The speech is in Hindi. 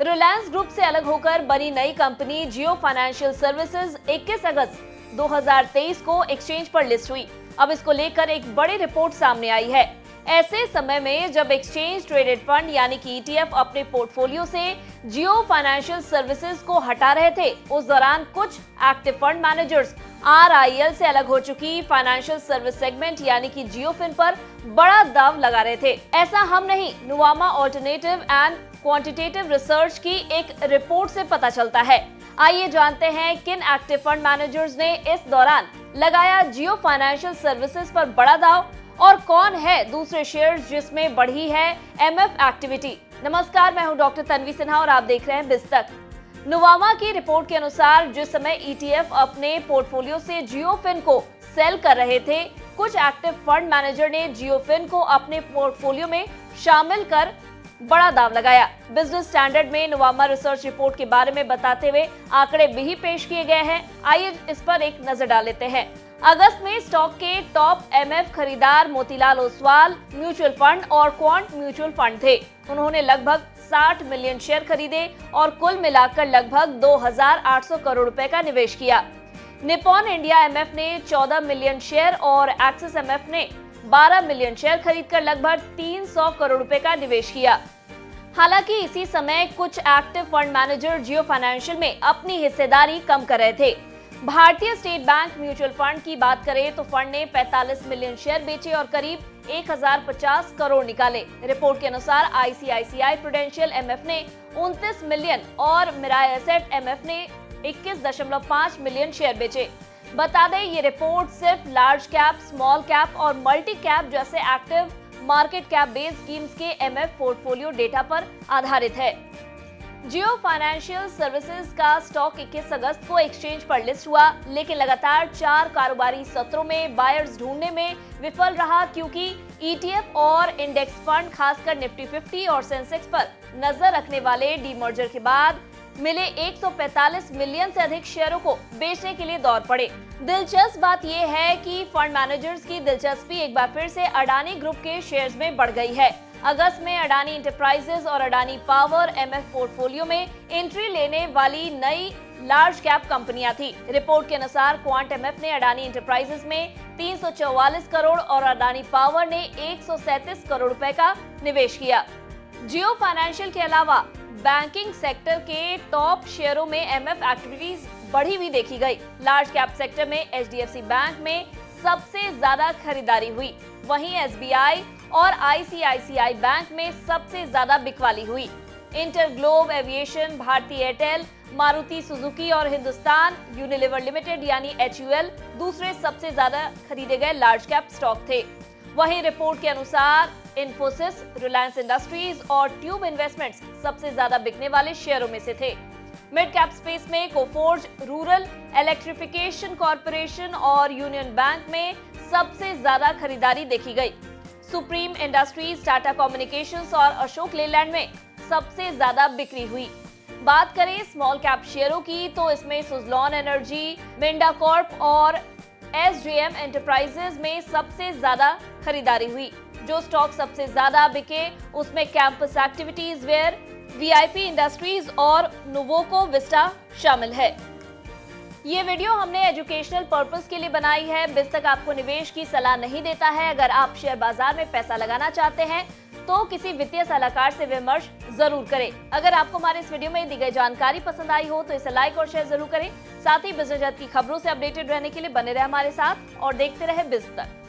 रिलायंस ग्रुप से अलग होकर बनी नई कंपनी जियो फाइनेंशियल सर्विसेज 21 अगस्त 2023 को एक्सचेंज पर लिस्ट हुई। अब इसको लेकर एक बड़ी रिपोर्ट सामने आई है। ऐसे समय में जब एक्सचेंज ट्रेडेड फंड यानी कि ईटीएफ अपने पोर्टफोलियो से जियो फाइनेंशियल सर्विसेज को हटा रहे थे, उस दौरान कुछ एक्टिव फंड मैनेजर्स आरआईएल से अलग हो चुकी फाइनेंशियल सर्विस सेगमेंट यानी कि जियोफिन पर बड़ा दाव लगा रहे थे। ऐसा हम नहीं, Nuvama alternative and quantitative research की एक रिपोर्ट से पता चलता है। आइए जानते हैं किन एक्टिव फंड मैनेजर्स ने इस दौरान लगाया जियो फाइनेंशियल सर्विसेज पर बड़ा दाव और कौन है दूसरे शेयर्स जिसमें बढ़ी है एमएफ एक्टिविटी। नमस्कार, मैं हूं डॉक्टर तन्वी सिन्हा और आप देख रहे हैं बिस्तक। नुवामा की रिपोर्ट के अनुसार जिस समय ईटीएफ अपने पोर्टफोलियो से जियोफिन को सेल कर रहे थे, कुछ एक्टिव फंड मैनेजर ने जियोफिन को अपने पोर्टफोलियो में शामिल कर बड़ा दाव लगाया। बिजनेस स्टैंडर्ड में नुवामा रिसर्च रिपोर्ट के बारे में बताते हुए आंकड़े भी पेश किए गए हैं। आइए इस पर एक नजर डाल लेते हैं। अगस्त में स्टॉक के टॉप एमएफ खरीदार मोतीलाल ओसवाल म्यूचुअल फंड और क्वांट म्यूचुअल फंड थे। उन्होंने लगभग 60 मिलियन शेयर खरीदे और कुल मिलाकर लगभग 2,800 करोड़ रुपए का निवेश किया। निप्पॉन इंडिया एमएफ ने 14 मिलियन शेयर और एक्सिस एमएफ ने 12 मिलियन शेयर खरीदकर लगभग 300 करोड़ रुपए का निवेश किया। हालांकि इसी समय कुछ एक्टिव फंड मैनेजर जियो फाइनेंशियल में अपनी हिस्सेदारी कम कर रहे थे। भारतीय स्टेट बैंक म्यूचुअल फंड की बात करें तो फंड ने 45 मिलियन शेयर बेचे और करीब 1050 करोड़ निकाले। रिपोर्ट के अनुसार आईसीआईसीआई प्रूडेंशियल एमएफ ने 29 मिलियन और मिराय एसेट एमएफ ने 21.5 मिलियन शेयर बेचे। बता दें, ये रिपोर्ट सिर्फ लार्ज कैप, स्मॉल कैप और मल्टी कैप जैसे active market cap based schemes के एमएफ पोर्टफोलियो डेटा पर आधारित है। जियो फाइनेंशियल सर्विसेज का स्टॉक 21 अगस्त को एक्सचेंज पर लिस्ट हुआ, लेकिन लगातार 4 कारोबारी सत्रों में बायर्स ढूंढने में विफल रहा क्योंकि ईटीएफ और इंडेक्स फंड खासकर निफ्टी 50 और सेंसेक्स पर नजर रखने वाले डीमर्जर के बाद मिले 145 मिलियन से अधिक शेयरों को बेचने के लिए दौड़ पड़े। दिलचस्प बात यह है कि फंड मैनेजर्स की दिलचस्पी एक बार फिर से अडानी ग्रुप के शेयर्स में बढ़ गई है। अगस्त में अडानी इंटरप्राइजेज और अडानी पावर एमएफ पोर्टफोलियो में एंट्री लेने वाली नई लार्ज कैप कंपनियां थी। रिपोर्ट के अनुसार क्वांट एमएफ ने अडानी इंटरप्राइजेज में 344 करोड़ और अडानी पावर ने 137 करोड़ रुपए का निवेश किया। जियो फाइनेंशियल के अलावा बैंकिंग सेक्टर के टॉप शेयरों में एमएफ एक्टिविटीज बढ़ी हुई देखी गई। लार्ज कैप सेक्टर में एचडीएफसी बैंक में सबसे ज्यादा खरीदारी हुई, वहीं एसबीआई और आईसीआईसीआई बैंक में सबसे ज्यादा बिकवाली हुई। इंटरग्लोब एविएशन, भारती एयरटेल, मारुति सुजुकी और हिंदुस्तान यूनिलीवर लिमिटेड यानी एचयूएल दूसरे सबसे ज्यादा खरीदे गए लार्ज कैप स्टॉक थे। वहीं रिपोर्ट के अनुसार इन्फोसिस, रिलायंस इंडस्ट्रीज और ट्यूब इन्वेस्टमेंट्स सबसे ज्यादा बिकने वाले शेयरों में से थे। मिड कैप स्पेस में कोफोर्ज, रूरल इलेक्ट्रिफिकेशन कॉर्पोरेशन और यूनियन बैंक में सबसे ज्यादा खरीदारी देखी गई। सुप्रीम इंडस्ट्रीज, टाटा कम्युनिकेशंस और अशोक लेलैंड में सबसे ज्यादा बिक्री हुई। बात करें स्मॉल कैप शेयरों की तो इसमें सुजलॉन एनर्जी, मिंडा कॉर्प और एसजेएम एंटरप्राइजेज में सबसे ज्यादा खरीदारी हुई। जो स्टॉक सबसे ज्यादा बिके उसमें कैंपस एक्टिविटीज वेयर, वीआईपी इंडस्ट्रीज और नुवोको विस्टा शामिल है। ये वीडियो हमने एजुकेशनल पर्पस के लिए बनाई है। बिस्तक आपको निवेश की सलाह नहीं देता है। अगर आप शेयर बाजार में पैसा लगाना चाहते हैं तो किसी वित्तीय सलाहकार से विमर्श जरूर करें। अगर आपको हमारे इस वीडियो में दी गई जानकारी पसंद आई हो तो इसे लाइक और शेयर जरूर करें। साथ ही बिजनेस जगत की खबरों से अपडेटेड रहने के लिए बने रहे हमारे साथ और देखते रहे बिस्तक।